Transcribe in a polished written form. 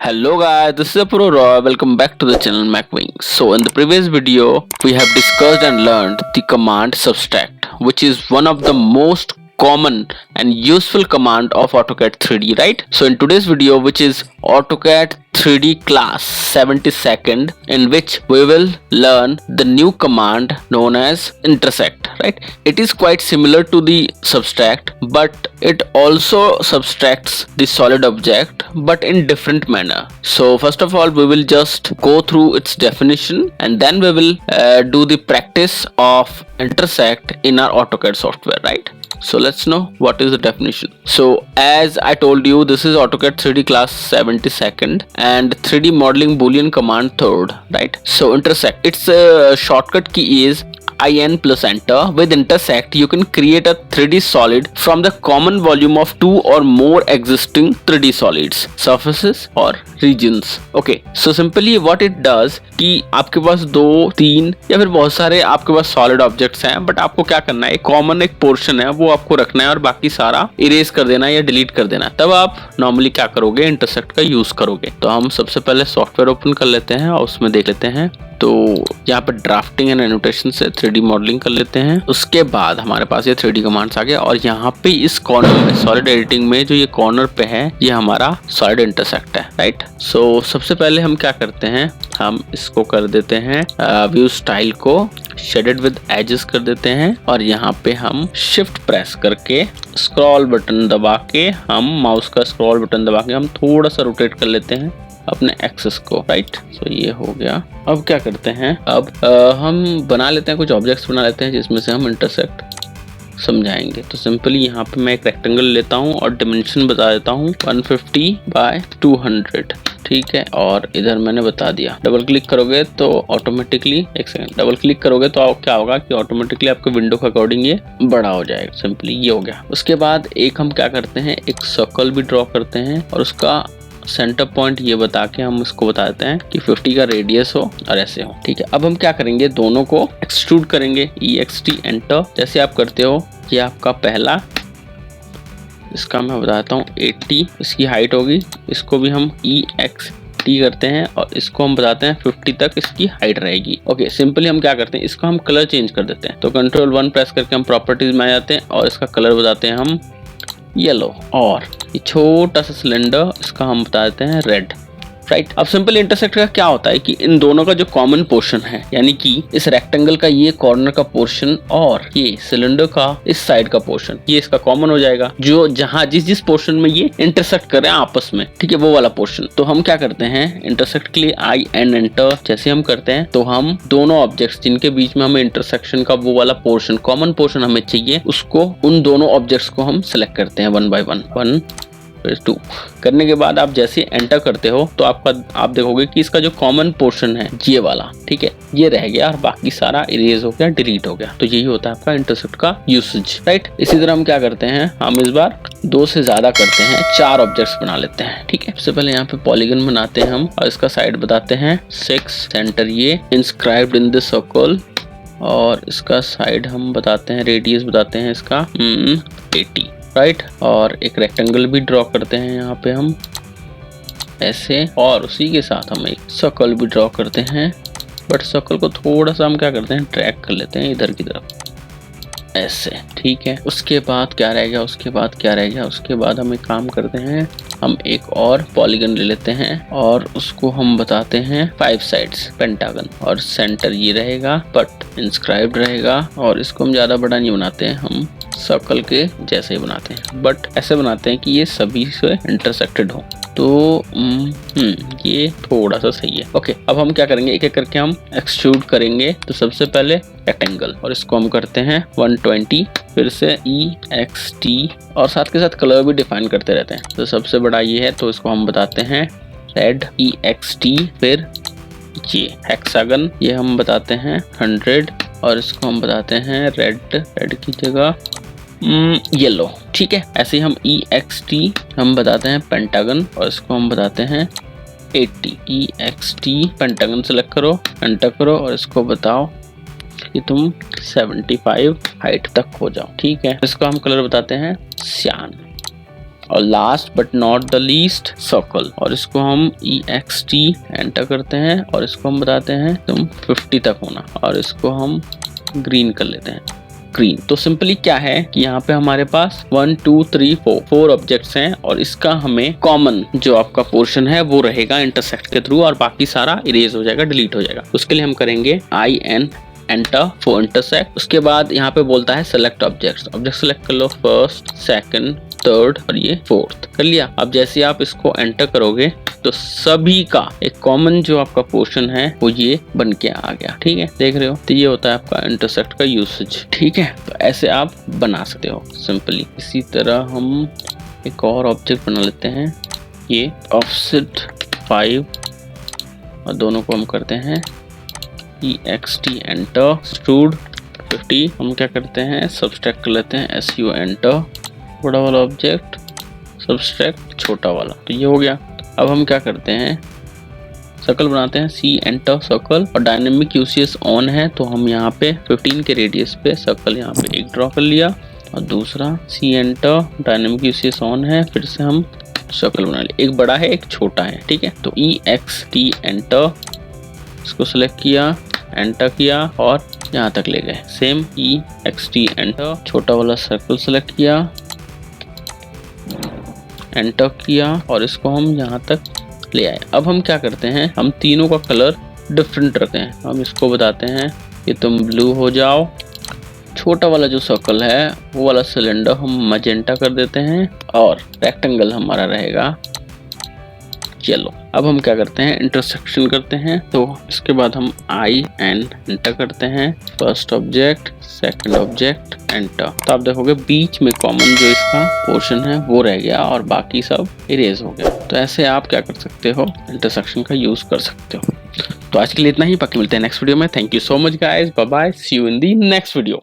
Hello guys, this is Apuro Roy. Welcome back to the channel MacWing. So in the previous video, we have discussed and learned the command subtract, which is one of the most common and useful command of AutoCAD 3D, right? So in today's video, which is AutoCAD 3D class 72nd, in which we will learn the new command known as intersect, right? It is quite similar to the subtract, but it also subtracts the solid object but in different manner. So first of all, we will just go through its definition and then we will do the practice of intersect in our AutoCAD software, right? So let's know what is the definition. So as I told you, this is AutoCAD 3D class 72nd and 3D modeling boolean command third, right? So intersect, its shortcut key is IN plus enter. With intersect, you can create a 3D solid from the common volume of two or more existing 3D solids, surfaces or regions. Okay, so simply what it does कि आपके पास दो तीन या फिर बहुत सारे आपके पास solid objects हैं, बट आपको क्या करना है, एक कॉमन एक पोर्शन है वो आपको रखना है और बाकी सारा इरेज कर देना है या डिलीट कर देना है। तब आप नॉर्मली क्या करोगे, इंटरसेक्ट का यूज करोगे। तो हम सबसे पहले सॉफ्टवेयर ओपन कर लेते हैं और उसमें देख लेते हैं। तो यहाँ पे ड्राफ्टिंग एंड एनोटेशन से 3D मॉडलिंग कर लेते हैं। उसके बाद हमारे पास ये 3D कमांड्स आ गए और यहाँ पे इस कॉर्नर में सॉलिड एडिटिंग में जो ये कॉर्नर पे है, ये हमारा सॉलिड इंटरसेक्ट है, राइट। सो सबसे पहले हम क्या करते हैं, हम इसको कर देते हैं व्यू स्टाइल को शेडेड विद एजेस कर देते हैं और यहाँ पे हम शिफ्ट प्रेस करके स्क्रॉल बटन दबा के, हम माउस का स्क्रॉल बटन दबा के हम थोड़ा सा रोटेट कर लेते हैं अपने एक्सेस को, राइट। सो ये हो गया। अब क्या करते हैं, अब हम बना लेते हैं, कुछ ऑब्जेक्ट्स बना लेते हैं जिसमें से हम इंटरसेक्ट समझाएंगे। तो सिंपली यहाँ पे मैं एक रेक्टेंगल लेता हूँ और डिमेंशन बता देता हूँ 150 बाय 200, ठीक है। और इधर मैंने बता दिया, डबल क्लिक करोगे तो ऑटोमेटिकली, एक सेकंड, डबल क्लिक करोगे तो क्या होगा कि ऑटोमेटिकली आपके विंडो के अकॉर्डिंग ये बड़ा हो जाएगा। सिंपली ये हो गया। उसके बाद एक हम क्या करते हैं, एक सर्कल भी ड्रॉ करते हैं और उसका सेंटर पॉइंट ये बता के हम उसको बता देते हैं कि 50 का रेडियस हो और ऐसे हो, ठीक है। अब हम क्या करेंगे, दोनों को एक्सट्रूड करेंगे, EXT एंटर जैसे आप करते हो। ये आपका पहला, इसका मैं बताता हूँ 80 इसकी हाइट होगी। इसको भी हम EXT करते हैं और इसको हम बताते हैं 50 तक इसकी हाइट रहेगी। ओके, सिंपली हम क्या करते हैं, इसको हम कलर चेंज कर देते हैं। तो Ctrl 1 प्रेस करके हम प्रॉपर्टीज में आ जाते हैं और इसका कलर बताते हैं हम येलो, और ये छोटा सा सिलेंडर इसका हम बता देते हैं रेड, राइट। अब सिंपल इंटरसेक्ट का क्या होता है कि इन दोनों का जो कॉमन पोर्शन है, यानी कि इस रेक्टेंगल का ये कॉर्नर का पोर्शन और ये सिलेंडर का इस साइड का पोर्शन, ये इसका कॉमन हो जाएगा। जो जहां जिस पोर्शन में ये इंटरसेक्ट कर रहे हैं आपस में, ठीक है, वो वाला पोर्शन। तो हम क्या करते हैं, इंटरसेक्ट के लिए IN एंटर जैसे हम करते हैं तो हम दोनों ऑब्जेक्ट्स जिनके बीच में हमें इंटरसेक्शन का वो वाला पोर्शन, कॉमन पोर्शन हमें चाहिए, उसको, उन दोनों ऑब्जेक्ट्स को हम सिलेक्ट करते हैं 1 बाय 1 2 करने के बाद आप जैसे एंटर करते हो तो आप देखोगे कि इसका जो कॉमन पोर्शन है ये वाला, ठीक है, ये रह गया और बाकी सारा इरेज हो गया, डिलीट हो गया। तो यही होता है आपका इंटरसेक्ट का यूसेज, राइट। इसी तरह हम क्या करते हैं, हम इस बार 2 से ज्यादा करते हैं, 4 ऑब्जेक्ट्स बना लेते हैं, ठीक है। सबसे पहले यहाँ पे पॉलीगन बनाते हैं हम और इसका साइड बताते हैं 6, सेंटर ये इंस्क्राइब्ड इन दिस सर्कल, और इसका साइड हम बताते हैं, रेडियस बताते हैं इसका 80, राइट। और एक रेक्टेंगल भी ड्रॉ करते हैं यहाँ पे हम ऐसे, और उसी के साथ हम एक सर्कल भी ड्रॉ करते हैं, बट सर्कल को थोड़ा सा हम क्या करते हैं, ड्रैग कर लेते हैं इधर की तरफ ऐसे, ठीक है। उसके बाद क्या रह गया, उसके बाद हम एक काम करते हैं, हम एक और पॉलीगन ले लेते हैं और उसको हम बताते हैं 5 साइड्स पेंटागन, और सेंटर ये रहेगा बट इंस्क्राइब्ड रहेगा, और इसको हम ज्यादा बड़ा नहीं बनाते हैं, हम सर्कल के जैसे ही बनाते हैं, बट ऐसे बनाते हैं कि ये सभी से इंटरसेक्टेड हो। तो ये थोड़ा सा सही है। ओके, अब हम क्या करेंगे, एक एक करके हम एक्सट्रूड करेंगे। तो सबसे पहले रेक्टेंगल, और इसको हम करते हैं 120, फिर से EXT, और साथ के साथ कलर भी डिफाइन करते रहते हैं। तो सबसे बड़ा ये है तो इसको हम बताते हैं रेड, EXT, फिर ये हेक्सागन, ये हम बताते हैं 100, और इसको हम बताते हैं रेड की जगह येलो, ठीक है। ऐसे ही हम EXT हम बताते हैं पेंटागन, और इसको हम बताते हैं 80, EXT पेंटागन सेलेक्ट करो, एंटर करो और इसको बताओ कि तुम 75 हाइट तक हो जाओ, ठीक है। इसको हम कलर बताते हैं सियान, और last but not the least circle, और इसको हम EXT एंटर करते हैं और इसको हम बताते हैं तुम 50 तक होना, और इसको हम ग्रीन कर लेते हैं, ग्रीन। तो सिंपली क्या है कि यहाँ पे हमारे पास 1 2 3 4 ऑब्जेक्ट्स हैं, और इसका हमें कॉमन जो आपका पोर्शन है वो रहेगा इंटरसेक्ट के थ्रू, और बाकी सारा इरेज हो जाएगा, डिलीट हो जाएगा। उसके लिए हम करेंगे IN एंटर फॉर इंटरसेक्ट। उसके बाद यहाँ पे बोलता है सेलेक्ट ऑब्जेक्ट्स, ऑब्जेक्ट सेलेक्ट कर लो, फर्स्ट, सेकंड, थर्ड और ये फोर्थ कर लिया। अब जैसे आप इसको एंटर करोगे तो सभी का एक कॉमन जो आपका पोर्शन है वो ये बन के आ गया। ठीक है, देख रहे हो, तो ये होता है आपका इंटरसेक्ट का यूसेज। ठीक है, तो ऐसे आप बना सकते हो सिंपली। इसी तरह हम एक और ऑब्जेक्ट बना लेते हैं, ये ऑफसेट 5, और दोनों को हम करते हैं EXT एंटर, एक्सट्रूड 50। हम क्या करते हैं, सब्सट्रैक्ट कर लेते हैं, SU एंटर, बड़ा वाला ऑब्जेक्ट, सब्सट्रैक्ट छोटा वाला, तो ये हो गया। अब हम क्या करते हैं, सर्कल बनाते हैं, C एंटर सर्कल, और डायनेमिक UCS ऑन है तो हम यहाँ पे 15 के रेडियस पे सर्कल यहाँ पे एक ड्रॉ कर लिया, और दूसरा C enter, dynamic UCS on है, फिर से हम सर्कल बना लिया, एक बड़ा है एक छोटा है। ठीक है, तो EXT एंटर, इसको सेलेक्ट किया, एंटर किया और यहाँ तक ले गए। सेम EXT एंटर, छोटा वाला सर्कल सेलेक्ट किया, एंटर किया और इसको हम यहाँ तक ले आए। अब हम क्या करते हैं, हम तीनों का कलर डिफरेंट रखते हैं। हम इसको बताते हैं कि तुम ब्लू हो जाओ, छोटा वाला जो सर्कल है वो वाला सिलेंडर हम मजेंटा कर देते हैं, और रेक्टेंगल हमारा रहेगा येलो। अब हम क्या करते हैं, इंटरसेक्शन करते हैं, तो इसके बाद हम IN एंटर करते हैं, first object, second object, enter. तो आप देखोगे बीच में कॉमन जो इसका पोर्शन है वो रह गया और बाकी सब इरेज हो गया। तो ऐसे आप क्या कर सकते हो, इंटरसेक्शन का यूज कर सकते हो। तो आज के लिए इतना ही, बाकी मिलते हैं नेक्स्ट वीडियो में। Thank you so much guys, bye bye, see you in the next video.